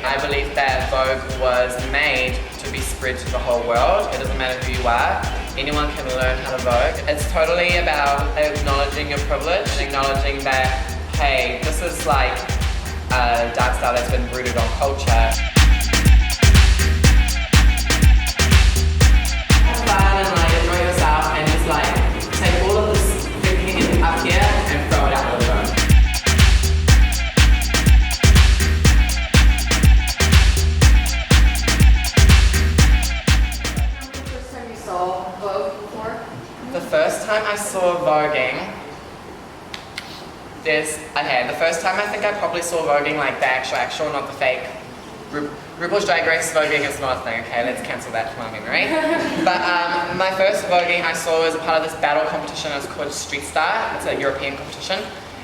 I believe that Vogue was made to be spread to the whole world. It doesn't matter who you are. Anyone can learn how to Vogue. It's totally about acknowledging your privilege, acknowledging that, hey, this is like a dance style that's been rooted on culture. Have fun and like enjoy yourself and just like take all of this thinking up here and throw it out the window. The first time I saw voguing, the first time I think I probably saw voguing, like the actual, not the fake. RuPaul's Drag Race voguing is not a thing, okay, let's cancel that from my memory. But my first voguing I saw was a part of this battle competition. It's called Street Star. It's a European competition.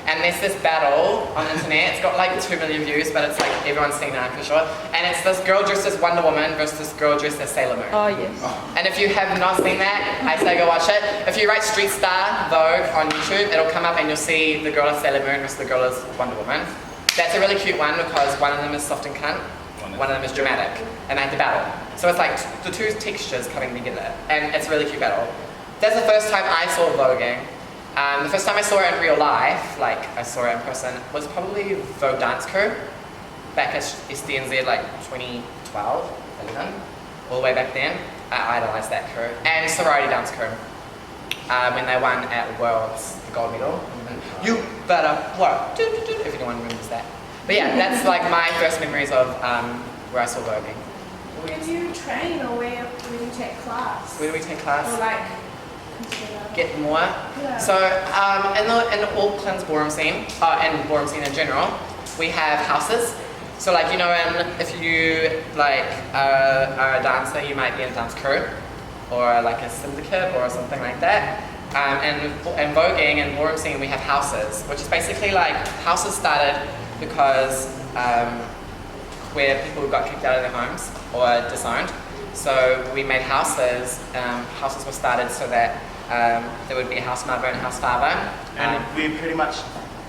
And there's this battle on the internet. It's got like 2 million views, but it's like everyone's seen it, I'm pretty sure. And it's this girl dressed as Wonder Woman versus this girl dressed as Sailor Moon. Oh, yes. And if you have not seen that, I say go watch it. If you write Street Star Vogue on YouTube, it'll come up and you'll see the girl as Sailor Moon versus the girl as Wonder Woman. That's a really cute one because one of them is soft and cunt, one of them is dramatic, and they have to battle. So it's like the two textures coming together, and it's a really cute battle. That's the first time I saw voguing. The first time I saw it in real life, like I saw it in person, was probably Vogue Dance Crew, back at SDNZ like 2012, 11, all the way back then. I idolised that crew. And Sorority Dance Crew, when they won at Worlds, the gold medal. You better work, if anyone remembers that. But yeah, that's like my first memories of where I saw voguing. Where do you train or where do you take class? Where do we take class? Or like, get more. Yeah. So in the Auckland's ballroom scene, and ballroom scene in general, we have houses. So like, you know, if you like are a dancer, you might be in a dance crew or like a syndicate or something like that. And voguing and ballroom scene, we have houses, which is basically like, houses started because where people got kicked out of their homes or disowned. So we made houses. Houses were started so that there would be a house mother and a house father. And we pretty much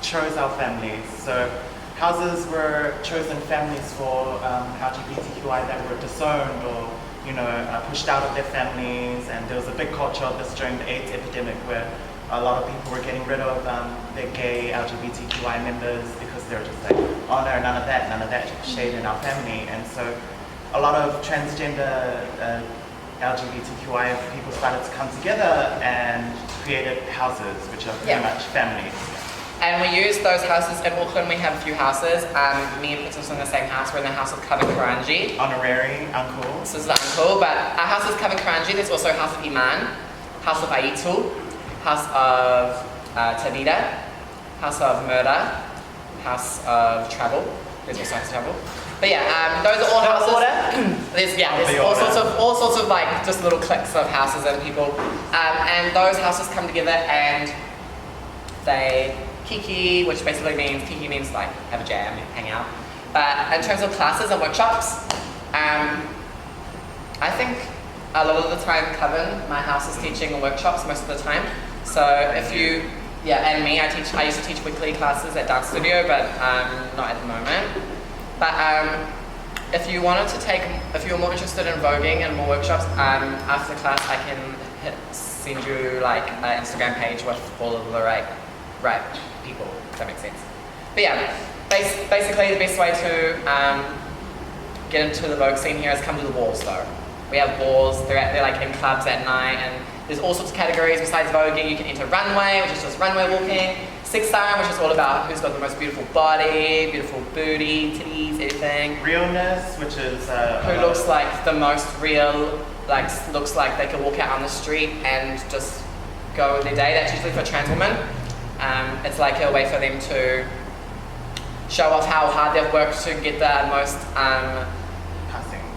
chose our families. So houses were chosen families for LGBTQI that were disowned or, you know, pushed out of their families. And there was a big culture of this during the AIDS epidemic where a lot of people were getting rid of their gay LGBTQI members because they were just like, oh no, none of that shade in our family. And so a lot of transgender LGBTQI people started to come together and created houses, which are pretty much families. And we use those houses. In Auckland, we have a few houses. Me and Princess are in the same house. We're in the house of Karankarangi. Honorary uncle. This is the uncle, but our house is Karankarangi. There's also House of Iman, House of Aitu, House of Tadida, House of Murder, House of Travel. There's also House of Travel. But yeah, those are all houses. There's all sorts of like just little cliques of houses and people, and those houses come together and they kiki, which basically means like have a jam, hang out. But in terms of classes and workshops, I think a lot of the time Coven, my house, is teaching workshops most of the time. So if you, and me, I used to teach weekly classes at Dance Studio, but not at the moment. But if you were more interested in voguing and more workshops, after the class I can send you like an Instagram page with all of the right people, if that makes sense. But yeah, basically the best way to get into the Vogue scene here is come to the balls though. We have balls, they're like in clubs at night, and there's all sorts of categories besides voguing. You can enter runway, which is just runway walking, six style, which is all about who's got the most beautiful body, beautiful booty, titties, everything. Realness, which is who looks like the most real, like looks like they could walk out on the street and just go with their day. That's usually for trans women. It's like a way for them to show off how hard they've worked to get the most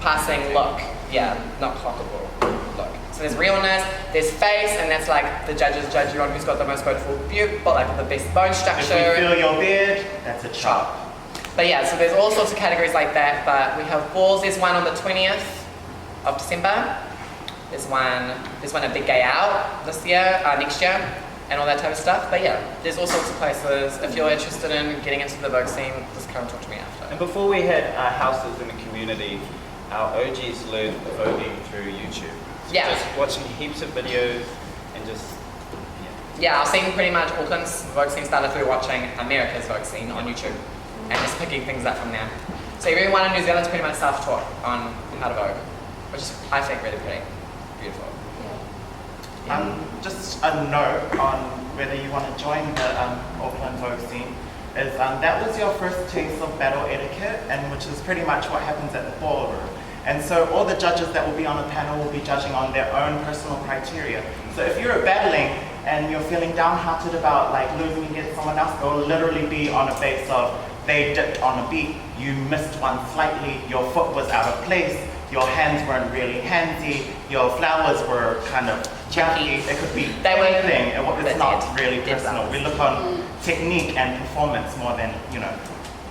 passing look. Yeah, not clockable look. So there's realness, there's face, and that's like the judges judge you on who's got the most beautiful butte, but like the best bone structure. If you feel your beard, that's a chop. But yeah, so there's all sorts of categories like that, but we have balls. There's one on the 20th of December. There's one at Big Gay Out this year, next year. and all that type of stuff. But yeah, there's all sorts of places. If you're interested in getting into the Vogue scene, just come talk to me after. And before we had houses in the community, our OGs learned voguing through YouTube. So Yeah. just watching heaps of videos and just, Yeah, I've seen pretty much Auckland's Vogue scene started through watching America's Vogue scene on YouTube and just picking things up from there. So everyone in New Zealand's pretty much self-taught on how to Vogue, which is, I think, really pretty beautiful. Just a note on whether you want to join the Auckland Vogue scene is that was your first taste of battle etiquette, and which is pretty much what happens at the ballroom. And so all the judges that will be on the panel will be judging on their own personal criteria. So if you're battling and you're feeling downhearted about like losing against someone else, it will literally be on a base of they dipped on a beat, you missed one slightly, your foot was out of place, your hands weren't really handsy, your flowers were kind of chunky. It could be anything. It's not really personal. We look on technique and performance more than,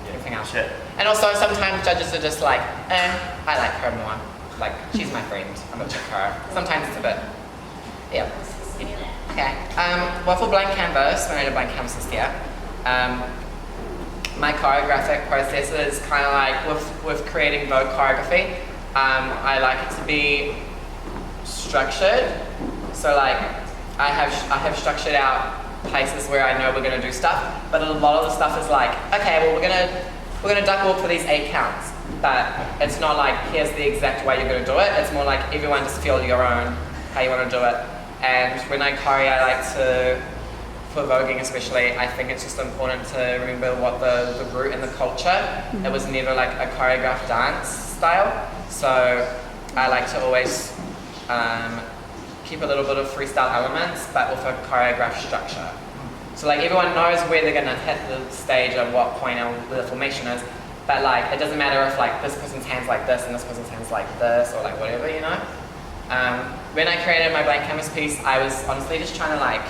Everything else. shit. And also sometimes judges are just like, I like her more. Like, she's my friend, I'm gonna check her. Sometimes it's a bit, yeah. Okay, well for blank canvas, when I did blank canvas this year, my choreographic process is kind of like with creating Vogue choreography. I like it to be structured. So like I have structured out places where I know we're gonna do stuff, but a lot of the stuff is like, okay, well we're gonna duck walk for these 8 counts, but it's not like here's the exact way you're gonna do it. It's more like everyone just feel your own how you want to do it. And when I choreo, I like to, for voguing especially, I think it's just important to remember what the root and the culture. It was never like a choreographed dance style, so I like to always keep a little bit of freestyle elements, but with a choreographed structure. So like everyone knows where they're gonna hit the stage at what point the formation is, but like it doesn't matter if like this person's hands like this and this person's hands like this or like whatever, you know? When I created my blank canvas piece, I was honestly just trying to like,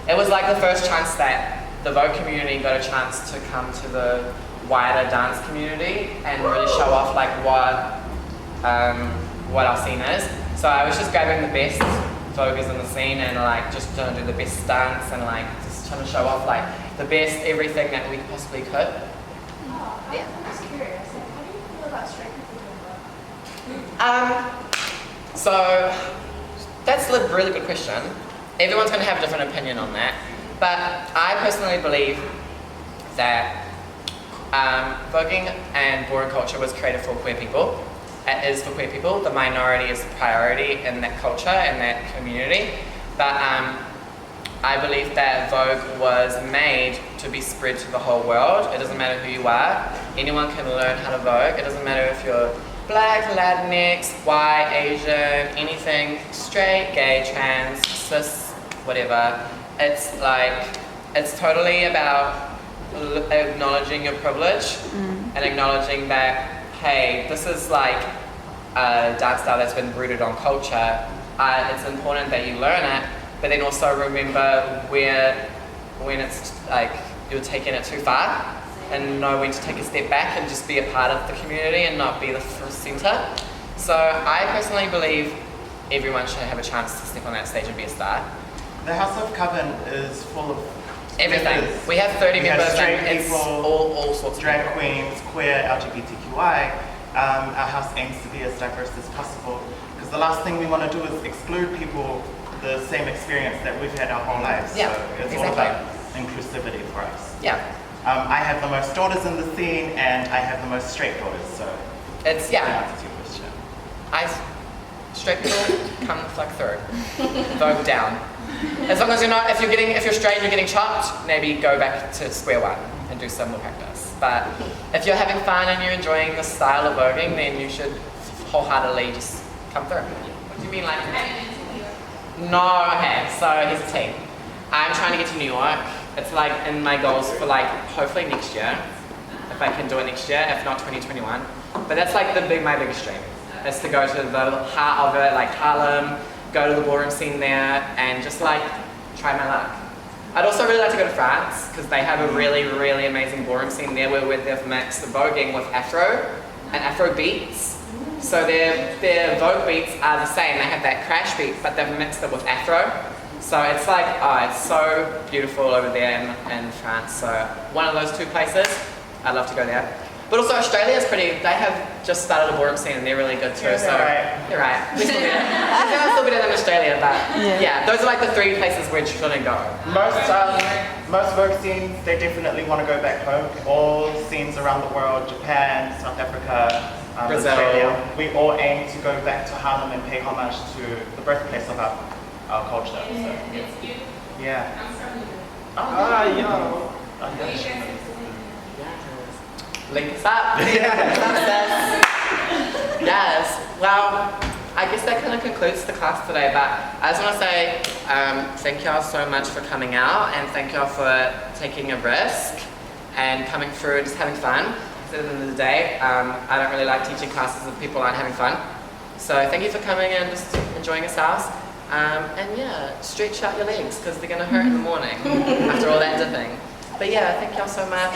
it was like the first chance that the Vogue community got a chance to come to the wider dance community and really show off like what our scene is. So I was just grabbing the best Voguers in the scene and like just trying to do the best stunts and like just trying to show off like the best everything that we possibly could. I'm just curious, like, how do you feel about straight people doing that? So that's a really good question. Everyone's going to have a different opinion on that, but I personally believe that voguing and ballroom culture was created for queer people. It is for queer people. The minority is the priority in that culture and that community. But I believe that Vogue was made to be spread to the whole world. It doesn't matter who you are. Anyone can learn how to Vogue. It doesn't matter if you're Black, Latinx, white, Asian, anything, straight, gay, trans, cis, whatever. It's like, it's totally about acknowledging your privilege and acknowledging that, hey, this is like a dance style that's been rooted on culture. It's important that you learn it, but then also remember when it's like you're taking it too far and know when to take a step back and just be a part of the community and not be the center. So I personally believe everyone should have a chance to step on that stage and be a star. The House of Coven is full of everything. We have 30 members straight and it's people, all sorts of drag people. queens, queer, LGBTQI. Our house aims to be as diverse as possible because the last thing we want to do is exclude people the same experience that we've had our whole lives. Yeah, so it's exactly. all about inclusivity for us. Yeah. I have the most daughters in the scene and I have the most straight daughters, so It's, that yeah. answers your question. Straight people come the fuck through. Vogue down. As long as you're not, if you're straight and you're getting chopped, maybe go back to square one and do some more practice. But if you're having fun and you're enjoying the style of voguing, then you should wholeheartedly just come through. What do you mean like? No, okay, so here's the team. I'm trying to get to New York. It's like in my goals for like hopefully next year, if I can do it next year, if not 2021. But that's like my biggest dream, is to go to the heart of it, like Harlem, go to the ballroom scene there, and just like try my luck. I'd also really like to go to France, because they have a really, really amazing ballroom scene there where they've mixed the voguing with Afro and Afro beats. So their Vogue beats are the same, they have that crash beat, but they've mixed it with Afro. So it's like, it's so beautiful over there in France. So one of those two places, I'd love to go there. But also Australia is pretty, they have just started a ballroom scene and they're really good too. Yeah, so you're right. We're still better. I think I'm still better than Australia, but yeah, those are like the 3 places we shouldn't go. Most Vogue scenes, they definitely want to go back home. All scenes around the world, Japan, South Africa, Brazil. Australia, we all aim to go back to Harlem and pay homage to the birthplace of our culture. So, yeah. I'm from you. Link us up. Yes. Well, I guess that kind of concludes the class today, but I just want to say thank y'all so much for coming out and thank y'all for taking a risk and coming through and just having fun. Because at the end of the day, I don't really like teaching classes if people aren't having fun. So thank you for coming and just enjoying yourselves. And yeah, stretch out your legs because they're going to hurt in the morning after all that dipping. But yeah, thank y'all so much.